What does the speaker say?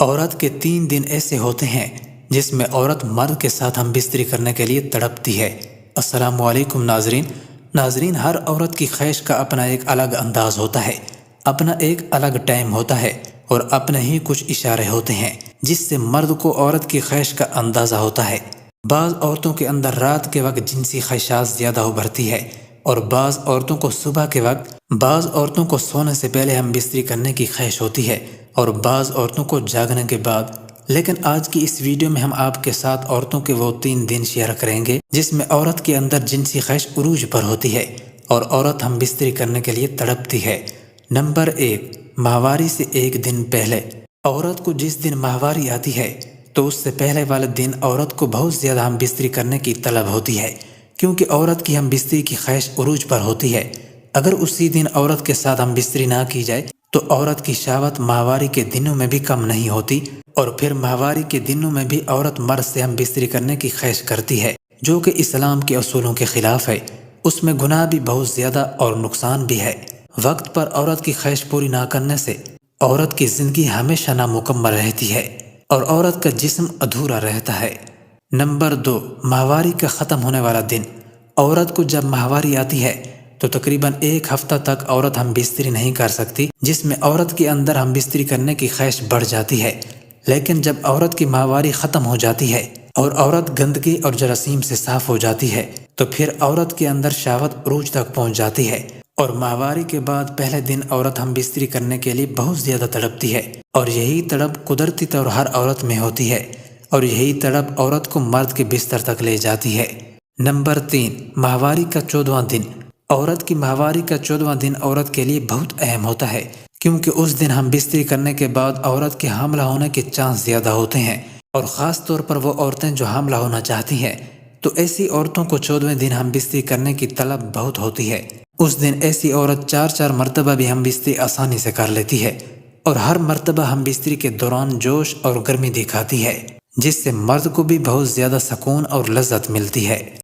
عورت کے 3 دن ایسے ہوتے ہیں جس میں عورت مرد کے ساتھ ہم بستری کرنے کے لیے تڑپتی ہے۔ السلام علیکم ناظرین، ہر عورت کی خواہش کا اپنا ایک الگ انداز ہوتا ہے، اپنا ایک الگ ٹائم ہوتا ہے اور اپنے ہی کچھ اشارے ہوتے ہیں جس سے مرد کو عورت کی خواہش کا اندازہ ہوتا ہے۔ بعض عورتوں کے اندر رات کے وقت جنسی خواہشات زیادہ ابھرتی ہے اور بعض عورتوں کو صبح کے وقت، بعض عورتوں کو سونے سے پہلے ہم بستری کرنے کی خواہش ہوتی ہے اور بعض عورتوں کو جاگنے کے بعد۔ لیکن آج کی اس ویڈیو میں ہم آپ کے ساتھ عورتوں کے وہ 3 دن شیئر کریں گے جس میں عورت کے اندر جنسی خواہش عروج پر ہوتی ہے اور عورت ہم بستری کرنے کے لیے تڑپتی ہے۔ نمبر 1، ماہواری سے 1 دن پہلے۔ عورت کو جس دن ماہواری آتی ہے تو اس سے پہلے والے دن عورت کو بہت زیادہ ہم بستری کرنے کی طلب ہوتی ہے، کیونکہ عورت کی ہم بستری کی خواہش عروج پر ہوتی ہے۔ اگر اسی دن عورت کے ساتھ ہم بستری نہ کی جائے تو عورت کی شہوت ماہواری کے دنوں میں بھی کم نہیں ہوتی، اور پھر ماہواری کے دنوں میں بھی عورت مرد سے ہم بستری کرنے کی خواہش کرتی ہے، جو کہ اسلام کے اصولوں کے خلاف ہے۔ اس میں گناہ بھی بہت زیادہ اور نقصان بھی ہے۔ وقت پر عورت کی خواہش پوری نہ کرنے سے عورت کی زندگی ہمیشہ نامکمل رہتی ہے اور عورت کا جسم ادھورا رہتا ہے۔ نمبر 2، ماہواری کا ختم ہونے والا دن۔ عورت کو جب ماہواری آتی ہے تو تقریباً 1 ہفتہ تک عورت ہم بستری نہیں کر سکتی، جس میں عورت کے اندر ہم بستری کرنے کی خواہش بڑھ جاتی ہے۔ لیکن جب عورت کی ماہواری ختم ہو جاتی ہے اور عورت گندگی اور جراثیم سے صاف ہو جاتی ہے تو پھر عورت کے اندر شہوت عروج تک پہنچ جاتی ہے، اور ماہواری کے بعد پہلے دن عورت ہم بستری کرنے کے لیے بہت زیادہ تڑپتی ہے، اور یہی تڑپ قدرتی طور ہر عورت میں ہوتی ہے، اور یہی تڑپ عورت کو مرد کے بستر تک لے جاتی ہے۔ نمبر 3، ماہواری کا 14واں دن۔ عورت کی ماہواری کا 14واں دن عورت کے لیے بہت اہم ہوتا ہے، کیونکہ اس دن ہم بستری کرنے کے بعد عورت کے حاملہ ہونے کے چانس زیادہ ہوتے ہیں، اور خاص طور پر وہ عورتیں جو حاملہ ہونا چاہتی ہیں، تو ایسی عورتوں کو 14ویں دن ہم بستری کرنے کی طلب بہت ہوتی ہے۔ اس دن ایسی عورت 4 مرتبہ بھی ہم بستری آسانی سے کر لیتی ہے، اور ہر مرتبہ ہم بستری کے دوران جوش اور گرمی دکھاتی ہے، جس سے مرد کو بھی بہت زیادہ سکون اور لذت ملتی ہے۔